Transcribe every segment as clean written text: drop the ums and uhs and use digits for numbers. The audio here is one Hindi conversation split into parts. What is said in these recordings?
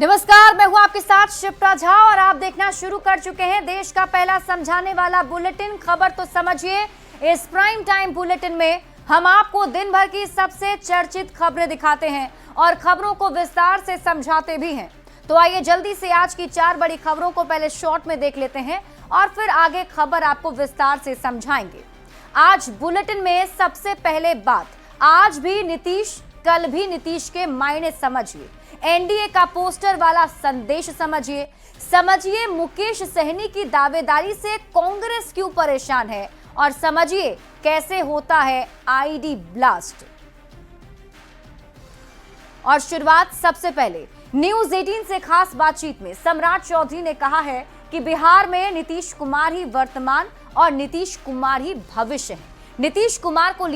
नमस्कार, मैं हूं आपके साथ शिप्रा झा और आप देखना शुरू कर चुके हैं देश का पहला समझाने वाला बुलेटिन। खबर तो समझिए। इस प्राइम टाइम बुलेटिन में हम आपको दिन भर की सबसे चर्चित खबरें दिखाते हैं और खबरों को विस्तार से समझाते भी हैं। तो आइए जल्दी से आज की 4 बड़ी खबरों को पहले शॉर्ट में देख लेते हैं और फिर आगे खबर आपको विस्तार से समझाएंगे। आज बुलेटिन में सबसे पहले बात, आज भी नीतीश कल भी नीतीश के मायने समझिए। एनडीए का पोस्टर वाला संदेश समझिए मुकेश सहनी की दावेदारी से कांग्रेस क्यों परेशान है और समझिए कैसे होता है आईडी ब्लास्ट। और शुरुआत सबसे पहले न्यूज 18 से खास बातचीत में सम्राट चौधरी ने कहा है कि बिहार में नीतीश कुमार ही वर्तमान और नीतीश कुमार ही भविष्य है। नीतीश कुमार को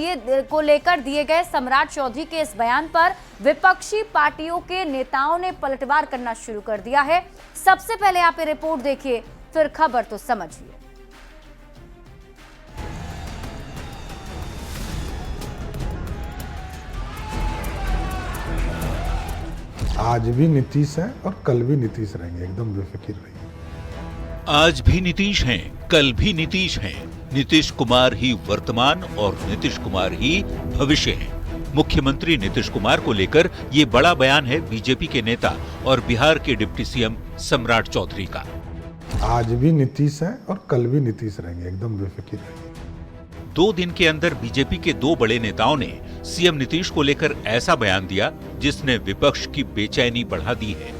लेकर दिए गए सम्राट चौधरी के इस बयान पर विपक्षी पार्टियों के नेताओं ने पलटवार करना शुरू कर दिया है। सबसे पहले आप ये रिपोर्ट देखिए, फिर खबर तो समझिए। आज भी नीतीश है और कल भी नीतीश रहेंगे, एकदम बेफिक्र रहिए। आज भी नीतीश हैं, कल भी नीतीश हैं। नीतीश कुमार ही वर्तमान और नीतीश कुमार ही भविष्य हैं। मुख्यमंत्री नीतीश कुमार को लेकर ये बड़ा बयान है बीजेपी के नेता और बिहार के डिप्टी सीएम सम्राट चौधरी का। आज भी नीतीश है और कल भी नीतीश रहेंगे, एकदम बेफिक्र रहिए। 2 दिन के अंदर बीजेपी के 2 बड़े नेताओं ने सीएम नीतीश को लेकर ऐसा बयान दिया जिसने विपक्ष की बेचैनी बढ़ा दी है।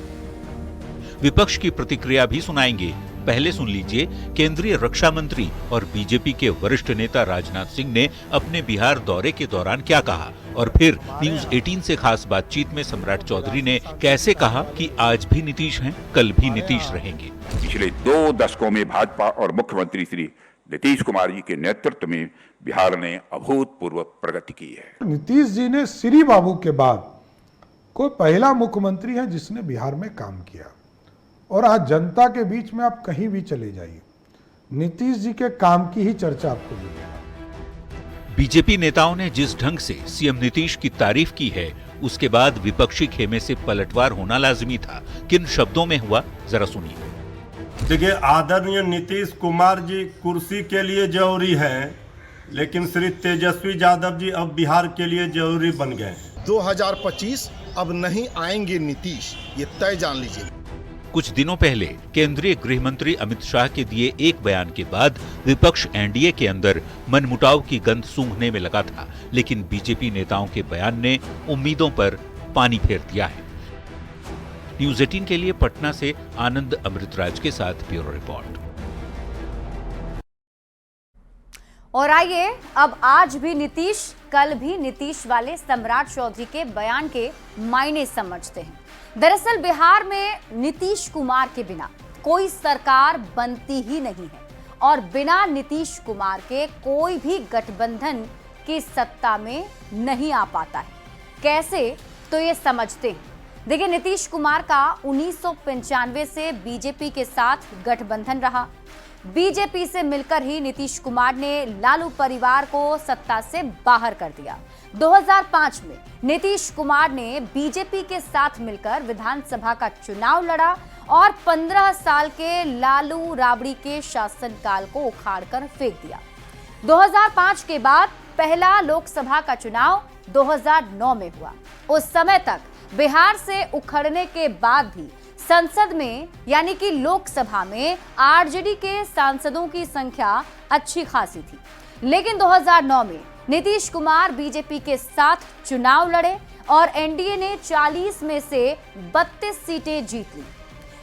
विपक्ष की प्रतिक्रिया भी सुनाएंगे। पहले सुन लीजिए केंद्रीय रक्षा मंत्री और बीजेपी के वरिष्ठ नेता राजनाथ सिंह ने अपने बिहार दौरे के दौरान क्या कहा और फिर न्यूज 18 से खास बातचीत में सम्राट चौधरी ने कैसे कहा कि आज भी नीतीश हैं, कल भी नीतीश रहेंगे। पिछले 2 दशकों में भाजपा और मुख्यमंत्री श्री नीतीश कुमार जी के नेतृत्व में बिहार ने अभूतपूर्व प्रगति की है। नीतीश जी ने श्री बाबू के बाद कोई पहला मुख्यमंत्री है जिसने बिहार में काम किया और आज जनता के बीच में आप कहीं भी चले जाइए, नीतीश जी के काम की ही चर्चा आपको मिलेगी। बीजेपी नेताओं ने जिस ढंग से सीएम नीतीश की तारीफ की है उसके बाद विपक्षी खेमे से पलटवार होना लाजिमी था। किन शब्दों में हुआ, जरा सुनिए। देखिए, आदरणीय नीतीश कुमार जी कुर्सी के लिए जरूरी हैं, लेकिन श्री तेजस्वी यादव जी अब बिहार के लिए जरूरी बन गए हैं। 2025 अब नहीं आएंगे नीतीश, ये तय जान लीजिए। कुछ दिनों पहले केंद्रीय गृह मंत्री अमित शाह के दिए एक बयान के बाद विपक्ष एनडीए के अंदर मनमुटाव की गंध सूंघने में लगा था, लेकिन बीजेपी नेताओं के बयान ने उम्मीदों पर पानी फेर दिया है। न्यूज 18 के लिए पटना से आनंद अमृतराज के साथ ब्यूरो रिपोर्ट। और आइए अब आज भी नीतीश कल भी नीतीश वाले सम्राट चौधरी के बयान के मायने समझते हैं। दरअसल बिहार में नीतीश कुमार के बिना कोई सरकार बनती ही नहीं है और बिना नीतीश कुमार के कोई भी गठबंधन की सत्ता में नहीं आ पाता है। कैसे, तो ये समझते हैं। देखिए, नीतीश कुमार का 1995 से बीजेपी के साथ गठबंधन रहा। बीजेपी से मिलकर ही नीतीश कुमार ने लालू परिवार को सत्ता से बाहर कर दिया। 2005 में नीतीश कुमार ने बीजेपी के साथ मिलकर विधानसभा का चुनाव लड़ा और 15 साल के लालू राबड़ी के शासनकाल को उखाड़कर फेंक दिया। 2005 के बाद पहला लोकसभा का चुनाव 2009 में हुआ। उस समय तक बिहार से उखड़ने के बाद भी संसद में यानी कि लोकसभा में आरजेडी के सांसदों की संख्या अच्छी खासी थी, लेकिन 2009 में नीतीश कुमार बीजेपी के साथ चुनाव लड़े और एनडीए ने 40 में से 32 सीटें जीत ली।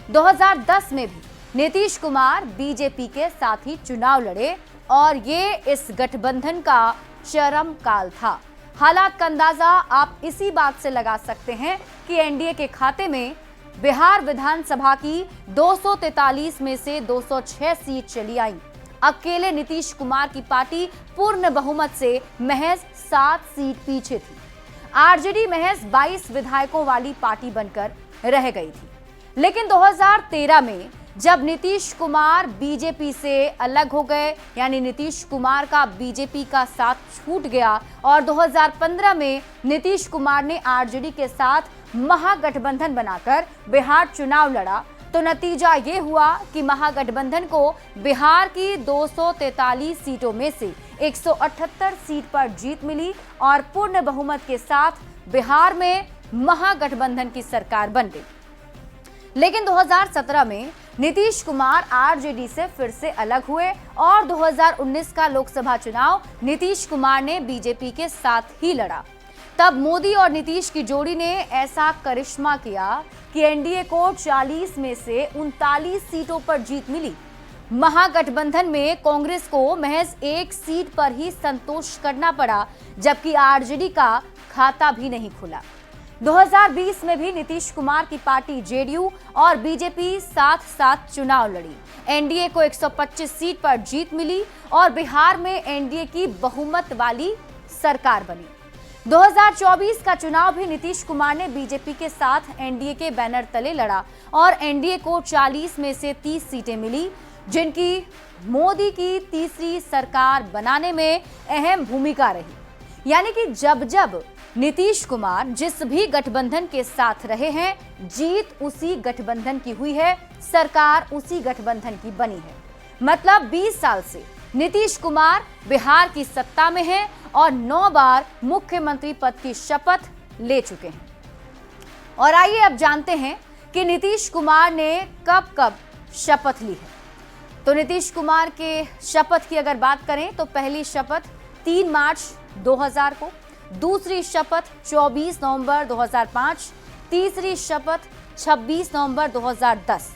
2010 में भी नीतीश कुमार बीजेपी के साथ ही चुनाव लड़े और ये इस गठबंधन का चरम काल था। हालात का अंदाजा आप इसी बात से लगा सकते हैं कि एनडीए के खाते में बिहार विधानसभा की 243 में से 206 सीट चली आई। अकेले नीतीश कुमार की पार्टी पूर्ण बहुमत से महज 7 सीट पीछे थी। आरजेडी महज 22 विधायकों वाली पार्टी बनकर रह गई थी। लेकिन 2013 में जब नीतीश कुमार बीजेपी से अलग हो गए, यानी नीतीश कुमार का बीजेपी का साथ छूट गया और 2015 में नीतीश कुमार ने आरजेडी के साथ महागठबंधन बनाकर बिहार चुनाव लड़ा, तो नतीजा ये हुआ कि महागठबंधन को बिहार की 243 सीटों में से 178 सीट पर जीत मिली और पूर्ण बहुमत के साथ बिहार में महागठबंधन की सरकार बन गई। लेकिन 2017 में नीतीश कुमार आरजेडी से फिर से अलग हुए और 2019 का लोकसभा चुनाव नीतीश कुमार ने बीजेपी के साथ ही लड़ा। तब मोदी और नीतीश की जोड़ी ने ऐसा करिश्मा किया कि एनडीए को 40 में से 39 सीटों पर जीत मिली। महागठबंधन में कांग्रेस को महज एक सीट पर ही संतोष करना पड़ा, जबकि आरजेडी का खाता भी नहीं खुला। 2020 में भी नीतीश कुमार की पार्टी जेडीयू और बीजेपी साथ साथ चुनाव लड़ी। एनडीए को 125 सीट पर जीत मिली और बिहार में एनडीए की बहुमत वाली सरकार बनी। 2024 का चुनाव भी नीतीश कुमार ने बीजेपी के साथ एनडीए के बैनर तले लड़ा और एनडीए को 40 में से 30 सीटें मिली, जिनकी मोदी की तीसरी सरकार बनाने में अहम भूमिका रही। यानी कि जब जब नीतीश कुमार जिस भी गठबंधन के साथ रहे हैं, जीत उसी गठबंधन की हुई है, सरकार उसी गठबंधन की बनी है। मतलब 20 साल से नीतीश कुमार बिहार की सत्ता में हैं और 9 बार मुख्यमंत्री पद की शपथ ले चुके हैं। और आइए अब जानते हैं कि नीतीश कुमार ने कब कब शपथ ली है। तो नीतीश कुमार के शपथ की अगर बात करें तो पहली शपथ 3 मार्च 2000 को, दूसरी शपथ 24 नवंबर 2005, तीसरी शपथ 26 नवंबर 2010,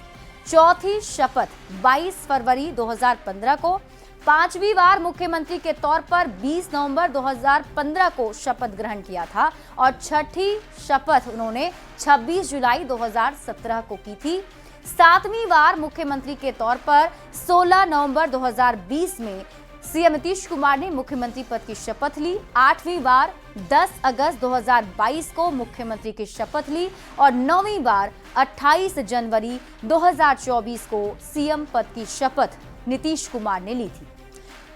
चौथी शपथ 22 फरवरी 2015 को, पांचवी बार मुख्यमंत्री के तौर पर 20 नवंबर 2015 को शपथ ग्रहण किया था और छठी शपथ उन्होंने 26 जुलाई 2017 को की थी। सातवीं बार मुख्यमंत्री के तौर पर 16 नवंबर 2020 में सीएम नीतीश कुमार ने मुख्यमंत्री पद की शपथ ली। आठवीं बार 10 अगस्त 2022 को मुख्यमंत्री की शपथ ली और नौवीं बार 28 जनवरी 2024 को सीएम पद की शपथ नीतीश कुमार ने ली थी।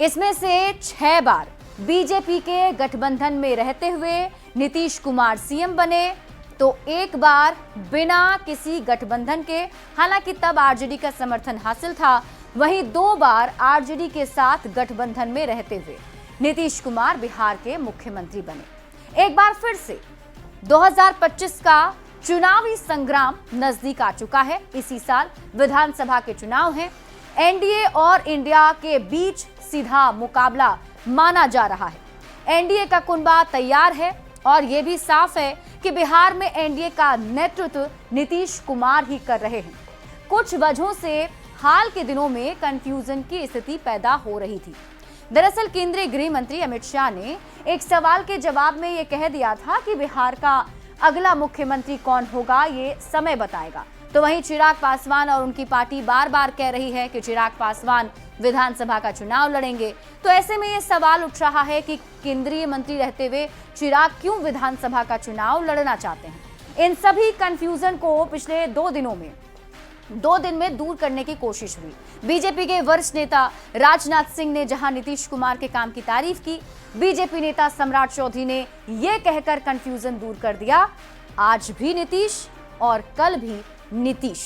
इसमें से 6 बार बीजेपी के गठबंधन में रहते हुए नीतीश कुमार सीएम बने, तो एक बार बिना किसी गठबंधन के, हालांकि तब आरजेडी का समर्थन हासिल था, वहीं 2 बार आरजेडी के साथ गठबंधन में रहते हुए नीतीश कुमार बिहार के मुख्यमंत्री बने। एक बार फिर से 2025 का चुनावी संग्राम नजदीक आ चुका है। इसी साल विधानसभा के चुनाव हैं। एनडीए और इंडिया के बीच सीधा मुकाबला माना जा रहा है। एनडीए का कुनबा तैयार है और यह भी साफ है कि बिहार में एनडीए का नेतृत्व नीतीश कुमार ही कर रहे हैं। कुछ वजहों से हाल के दिनों में कंफ्यूजन की स्थिति पैदा हो रही थी। दरअसल केंद्रीय गृह मंत्री अमित शाह ने एक सवाल के जवाब में यह कह दिया था कि बिहार का अगला मुख्यमंत्री कौन होगा ये समय बताएगा। तो वहीं चिराग पासवान और उनकी पार्टी बार बार कह रही है कि चिराग पासवान विधानसभा का चुनाव लड़ेंगे। तो ऐसे में ये सवाल उठ रहा है कि केंद्रीय मंत्री रहते हुए चिराग क्यों विधानसभा का चुनाव लड़ना चाहते हैं। इन सभी कंफ्यूजन को पिछले 2 दिन में दूर करने की कोशिश हुई। बीजेपी के वरिष्ठ नेता राजनाथ सिंह ने जहां नीतीश कुमार के काम की तारीफ की, बीजेपी नेता सम्राट चौधरी ने यह कहकर कंफ्यूजन दूर कर दिया, आज भी नीतीश और कल भी नीतीश।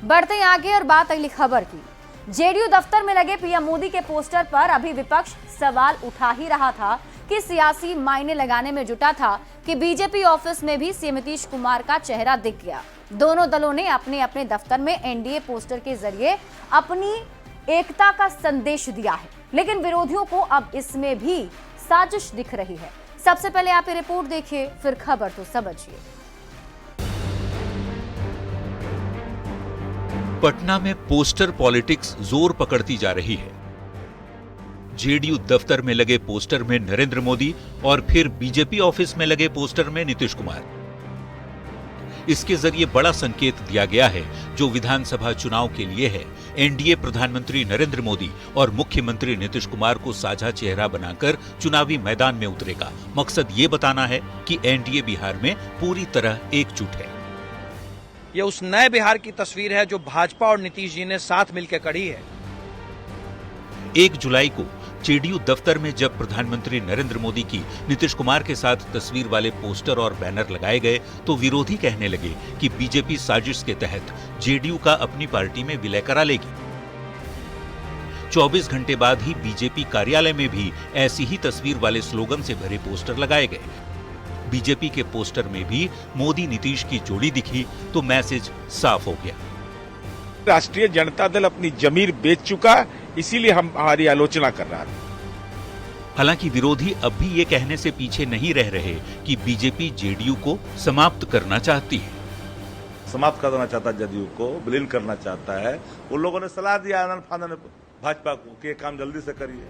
बढ़ते हैं आगे और बात अगली खबर की। जेडीयू दफ्तर में लगे पीएम मोदी के पोस्टर पर अभी विपक्ष सवाल उठा ही रहा था कि सियासी मायने लगाने में जुटा था कि बीजेपी ऑफिस में भी सीएम नीतीश कुमार का चेहरा दिख गया। दोनों दलों ने अपने अपने दफ्तर में एनडीए पोस्टर के जरिए अपनी एकता का संदेश दिया है, लेकिन विरोधियों को अब इसमें भी साजिश दिख रही है। सबसे पहले आप ये रिपोर्ट देखिए, फिर खबर तो समझिए। पटना में पोस्टर पॉलिटिक्स जोर पकड़ती जा रही है। जेडीयू दफ्तर में लगे पोस्टर में नरेंद्र मोदी और फिर बीजेपी ऑफिस में लगे पोस्टर में नीतीश कुमार। इसके जरिए बड़ा संकेत दिया गया है जो विधानसभा चुनाव के लिए है। एनडीए प्रधानमंत्री नरेंद्र मोदी और मुख्यमंत्री नीतीश कुमार को साझा चेहरा बनाकर चुनावी मैदान में उतरेगा। मकसद ये बताना है कि एनडीए बिहार में पूरी तरह एकजुट है। ये उस नए बिहार की तस्वीर है जो भाजपा और नीतीश जी ने साथ मिलकर गढ़ी है। 1 जुलाई को जेडीयू दफ्तर में जब प्रधानमंत्री नरेंद्र मोदी की नीतीश कुमार के साथ तस्वीर वाले पोस्टर और बैनर लगाए गए तो विरोधी कहने लगे कि बीजेपी साजिश के तहत जेडीयू का अपनी पार्टी में विलय करा लेगी। 24 घंटे बाद ही बीजेपी कार्यालय में भी ऐसी ही तस्वीर वाले स्लोगन से भरे पोस्टर लगाए गए। बीजेपी के पोस्टर में भी मोदी नीतीश की जोड़ी दिखी तो मैसेज साफ हो गया। राष्ट्रीय जनता दल अपनी जमीर बेच चुका, इसीलिए हमारी आलोचना कर रहा था। हालांकि विरोधी अब भी ये कहने से पीछे नहीं रह रहे कि बीजेपी जेडीयू को समाप्त करना चाहती है। समाप्त करना चाहता है, जदयू को विलीन करना चाहता है। उन लोगों ने सलाह दिया आनंद फानंद भाजपा को कि ये काम जल्दी से करिए।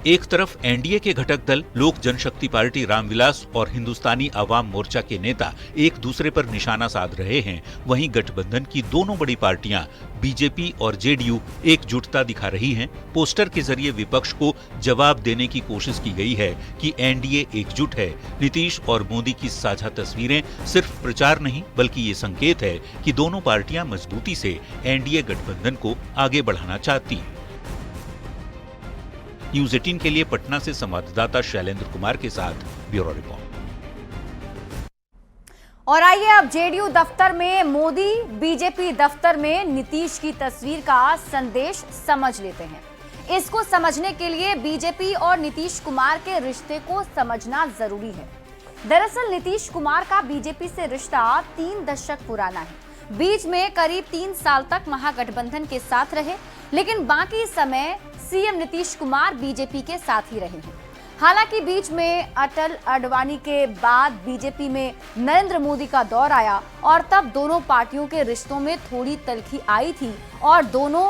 एक तरफ एनडीए के घटक दल लोक जनशक्ति पार्टी रामविलास और हिंदुस्तानी आवाम मोर्चा के नेता एक दूसरे पर निशाना साध रहे हैं, वहीं गठबंधन की दोनों बड़ी पार्टियां बीजेपी और जेडीयू एकजुटता दिखा रही हैं। पोस्टर के जरिए विपक्ष को जवाब देने की कोशिश की गई है कि एनडीए एकजुट है। नीतीश और मोदी की साझा तस्वीरें सिर्फ प्रचार नहीं बल्कि ये संकेत है कि दोनों पार्टियां मजबूती से एनडीए गठबंधन को आगे बढ़ाना चाहती हैं। न्यूज 18 के लिए पटना से संवाददाता शैलेंद्र कुमार के साथ ब्यूरो रिपोर्ट। और आइए अब जेडीयू दफ्तर में मोदी, बीजेपी दफ्तर में नीतीश की तस्वीर का संदेश समझ लेते हैं। इसको समझने के लिए बीजेपी और नीतीश कुमार के रिश्ते को समझना जरूरी है। दरअसल नीतीश कुमार का बीजेपी से रिश्ता 3 दशक पुराना है। बीच में करीब 3 साल तक महागठबंधन के साथ रहे, लेकिन बाकी समय सीएम नीतीश कुमार बीजेपी के साथ ही रहे हैं। हालांकि बीच में अटल अडवाणी के बाद बीजेपी में नरेंद्र मोदी का दौर आया और तब दोनों पार्टियों के रिश्तों में थोड़ी तल्खी आई थी और दोनों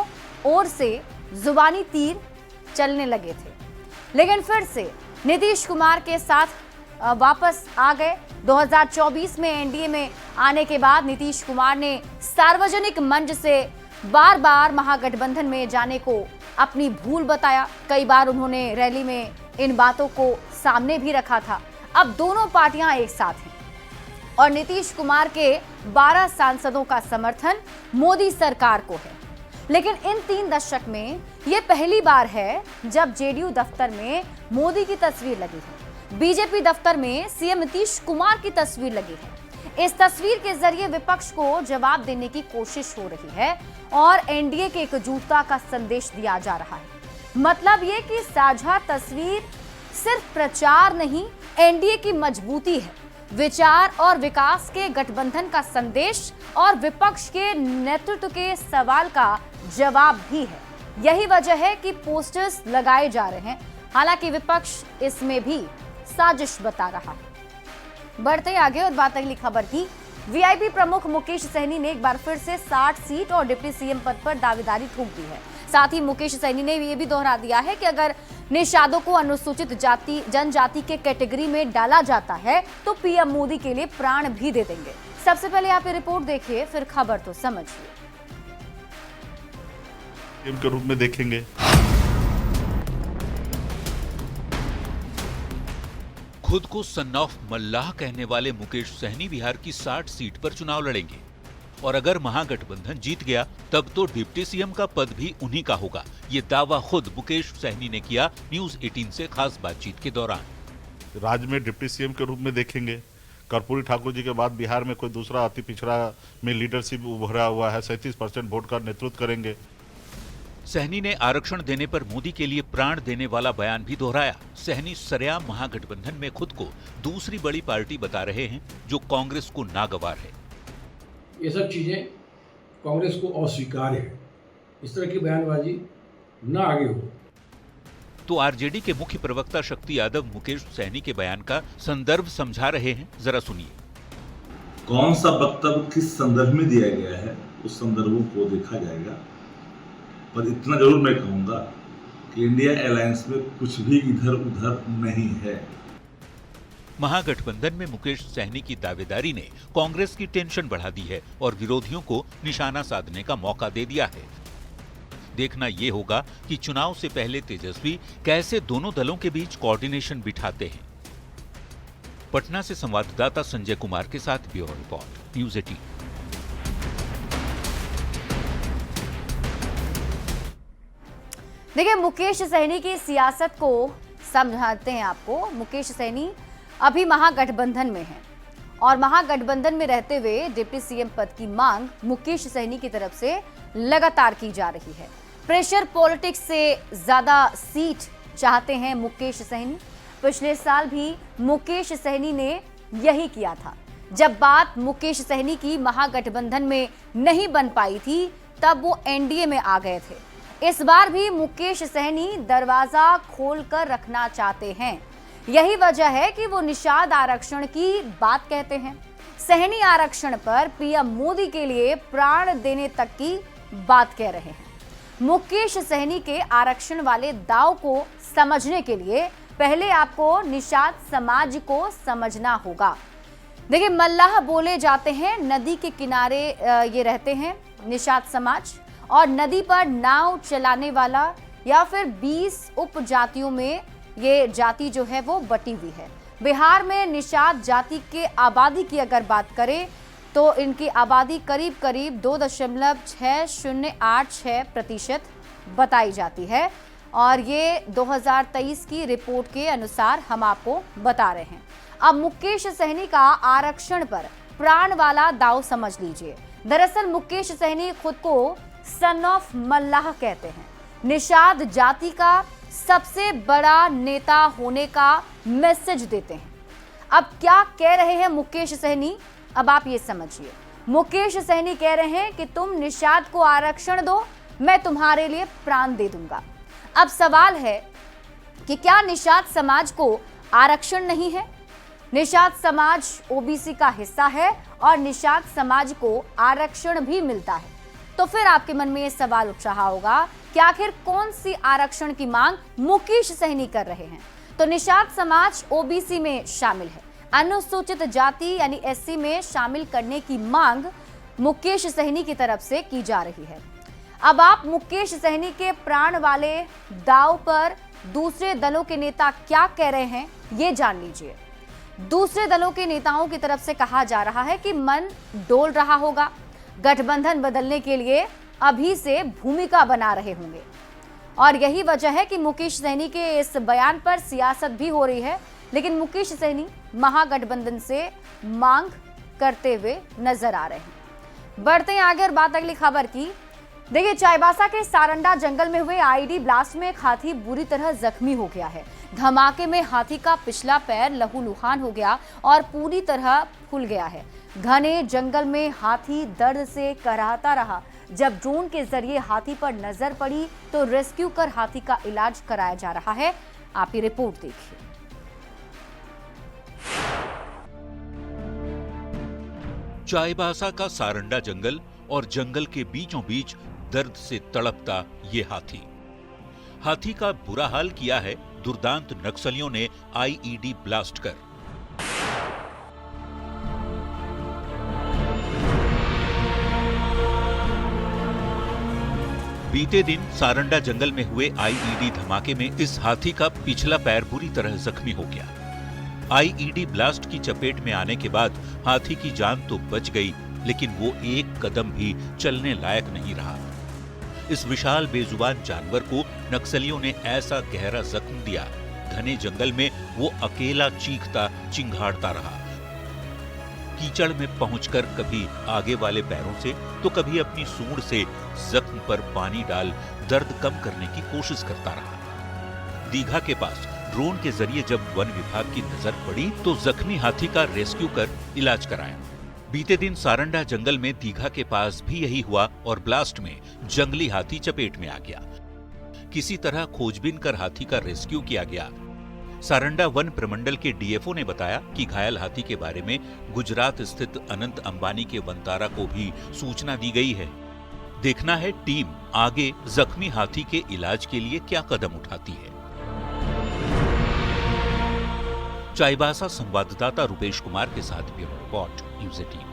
ओर से जुबानी तीर चलने लगे थे, लेकिन फिर से नीतीश कुमार के साथ वापस आ गए। 2024 में एनडीए में आने के बाद नीतीश कुमार ने सार्वजनिक मंच से बार बार महागठबंधन में जाने को अपनी भूल बताया। कई बार उन्होंने रैली में इन बातों को सामने भी रखा था। अब दोनों पार्टियां एक साथ हैं और नीतीश कुमार के 12 सांसदों का समर्थन मोदी सरकार को है। लेकिन इन 3 दशक में यह पहली बार है जब जेडीयू दफ्तर में मोदी की तस्वीर लगी है, बीजेपी दफ्तर में सीएम नीतीश कुमार की तस्वीर लगी है। इस तस्वीर के जरिए विपक्ष को जवाब देने की कोशिश हो रही है और एनडीए के एकजुटता का संदेश दिया जा रहा है। मतलब ये कि साझा तस्वीर सिर्फ प्रचार नहीं, एनडीए की मजबूती है, विचार और विकास के गठबंधन का संदेश और विपक्ष के नेतृत्व के सवाल का जवाब भी है। यही वजह है कि पोस्टर्स लगाए जा रहे हैं। हालांकि विपक्ष इसमें भी साजिश बता रहा है। बढ़ते आगे और बात अगली खबर की। वीआईपी प्रमुख मुकेश सहनी ने एक बार फिर से 60 सीट और डिप्टी सीएम पद पर दावेदारी ठोक दी है। साथ ही मुकेश सहनी ने ये भी दोहरा दिया है कि अगर निषादों को अनुसूचित जाति जनजाति के कैटेगरी में डाला जाता है तो पीएम मोदी के लिए प्राण भी दे देंगे। सबसे पहले आप ये रिपोर्ट देखिए, फिर खबर तो समझिए। सीएम के रूप में देखेंगे। खुद को सन ऑफ मल्लाह कहने वाले मुकेश सहनी बिहार की 60 सीट पर चुनाव लड़ेंगे और अगर महागठबंधन जीत गया तब तो डिप्टी सीएम का पद भी उन्हीं का होगा। ये दावा खुद मुकेश सहनी ने किया न्यूज 18 से खास बातचीत के दौरान। राज्य में डिप्टी सीएम के रूप में देखेंगे। कर्पूरी ठाकुर जी के बाद बिहार में कोई दूसरा अति पिछड़ा में लीडरशिप उभरा हुआ है। 37% वोट का नेतृत्व करेंगे। सहनी ने आरक्षण देने पर मोदी के लिए प्राण देने वाला बयान भी दोहराया। सहनी सरेआम महागठबंधन में खुद को दूसरी बड़ी पार्टी बता रहे हैं जो कांग्रेस को नागवार है। ये सब चीजें कांग्रेस को अस्वीकार्य है। इस तरह की बयानबाजी न आगे हो। तो आरजेडी के मुख्य प्रवक्ता शक्ति यादव मुकेश सहनी के बयान का संदर्भ समझा रहे हैं, जरा सुनिए। कौन सा वक्तव्य किस संदर्भ में दिया गया है उस संदर्भों को देखा जाएगा, पर इतना जरूर मैं कहूंगा कि इंडिया अलायंस में कुछ भी इधर उधर नहीं है। महागठबंधन में मुकेश सहनी की दावेदारी ने कांग्रेस की टेंशन बढ़ा दी है और विरोधियों को निशाना साधने का मौका दे दिया है। देखना यह होगा कि चुनाव से पहले तेजस्वी कैसे दोनों दलों के बीच कोऑर्डिनेशन बिठाते हैं। पटना से संवाददाता संजय कुमार के साथ ब्यूरो रिपोर्ट, न्यूज 18। देखिए, मुकेश सहनी की सियासत को समझाते हैं आपको। मुकेश सहनी अभी महागठबंधन में है और महागठबंधन में रहते हुए डिप्टी सीएम पद की मांग मुकेश सहनी की तरफ से लगातार की जा रही है। प्रेशर पॉलिटिक्स से ज्यादा सीट चाहते हैं मुकेश सहनी। पिछले साल भी मुकेश सहनी ने यही किया था। जब बात मुकेश सहनी की महागठबंधन में नहीं बन पाई थी, तब वो एनडीए में आ गए थे। इस बार भी मुकेश सहनी दरवाजा खोलकर रखना चाहते हैं। यही वजह है कि वो निषाद आरक्षण की बात कहते हैं। सहनी आरक्षण पर पीएम मोदी के लिए प्राण देने तक की बात कह रहे हैं। मुकेश सहनी के आरक्षण वाले दाव को समझने के लिए पहले आपको निषाद समाज को समझना होगा। देखिए, मल्लाह बोले जाते हैं, नदी के किनारे ये रहते हैं निषाद समाज, और नदी पर नाव चलाने वाला या फिर 20 उपजातियों में ये जाति जो है वो बटी हुई है। बिहार में निषाद जाति के आबादी की अगर बात करें तो इनकी आबादी करीब करीब 2.6086% बताई जाती है, और ये 2023 की रिपोर्ट के अनुसार हम आपको बता रहे हैं। अब मुकेश सहनी का आरक्षण पर प्राण वाला दाव समझ लीजिए। दरअसल मुकेश सहनी खुद को सन ऑफ मल्लाह कहते हैं। निषाद जाति का सबसे बड़ा नेता होने का मैसेज देते हैं। अब क्या कह रहे हैं मुकेश सहनी, अब आप ये समझिए। मुकेश सहनी कह रहे हैं कि तुम निषाद को आरक्षण दो, मैं तुम्हारे लिए प्राण दे दूंगा। अब सवाल है कि क्या निषाद समाज को आरक्षण नहीं है? निषाद समाज ओबीसी का हिस्सा है और निषाद समाज को आरक्षण भी मिलता है। तो फिर आपके मन में ये सवाल उठ रहा होगा कि आखिर कौन सी आरक्षण की मांग मुकेश सहनी कर रहे हैं? तो निषाद समाज ओबीसी में शामिल है। अनुसूचित जाति यानी एससी में शामिल करने की मांग मुकेश सहनी की तरफ से की जा रही है। अब आप मुकेश सहनी के प्राण वाले दाव पर दूसरे दलों के नेता क्या कह रहे हैं, ये जान लीजिए। दूसरे दलों के नेताओं की तरफ से कहा जा रहा है कि मन डोल रहा होगा, गठबंधन बदलने के लिए अभी से भूमिका बना रहे होंगे, और यही वजह है कि मुकेश सहनी के इस बयान पर सियासत भी हो रही है। लेकिन मुकेश सहनी महागठबंधन से मांग करते हुए नजर आ रहे हैं। बढ़ते हैं आगे और बात अगली खबर की। देखिए, चाईबासा के सारंडा जंगल में हुए आईडी ब्लास्ट में एक हाथी बुरी तरह जख्मी हो गया है। धमाके में हाथी का पिछला पैर लहूलुहान हो गया और पूरी तरह फूल गया है। घने जंगल में हाथी दर्द से कराहता रहा। जब ड्रोन के जरिए हाथी पर नजर पड़ी तो रेस्क्यू कर हाथी का इलाज कराया जा रहा है। आप ये रिपोर्ट देखिए। चाईबासा का सारंडा जंगल और जंगल के बीचों बीच दर्द से तड़पता ये हाथी का बुरा हाल किया है दुर्दांत नक्सलियों ने आईईडी ब्लास्ट कर। बीते दिन सारंडा जंगल में हुए आईईडी धमाके में इस हाथी का पिछला पैर बुरी तरह जख्मी हो गया। आईईडी ब्लास्ट की चपेट में आने के बाद हाथी की जान तो बच गई, लेकिन वो एक कदम भी चलने लायक नहीं रहा। इस विशाल बेजुबान जानवर को नक्सलियों ने ऐसा गहरा जख्म दिया, घने जंगल में वो अकेला चीखता चिंघाड़ता रहा। कीचड़ में पहुंचकर कभी आगे वाले पैरों से तो कभी अपनी सूंड से जख्म पर पानी डाल दर्द कम करने की कोशिश करता रहा। दीघा के पास ड्रोन के जरिए जब वन विभाग की नजर पड़ी तो जख्मी हाथी का रेस्क्यू कर इलाज कराया। बीते दिन सारंडा जंगल में दीघा के पास भी यही हुआ और ब्लास्ट में जंगली हाथी चपेट में आ गया। किसी तरह खोजबीन कर हाथी का रेस्क्यू किया गया। सारंडा वन प्रमंडल के डीएफओ ने बताया कि घायल हाथी के बारे में गुजरात स्थित अनंत अंबानी के वनतारा को भी सूचना दी गई है। देखना है टीम आगे जख्मी हाथी के इलाज के लिए क्या कदम उठाती है। चाईबासा संवाददाता रुपेश कुमार के साथ ब्यूरो रिपोर्ट न्यूज़ 18।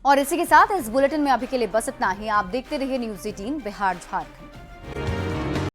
और इसी के साथ इस बुलेटिन में अभी के लिए बस इतना ही। आप देखते रहिए न्यूज़ 18 बिहार झारखंड।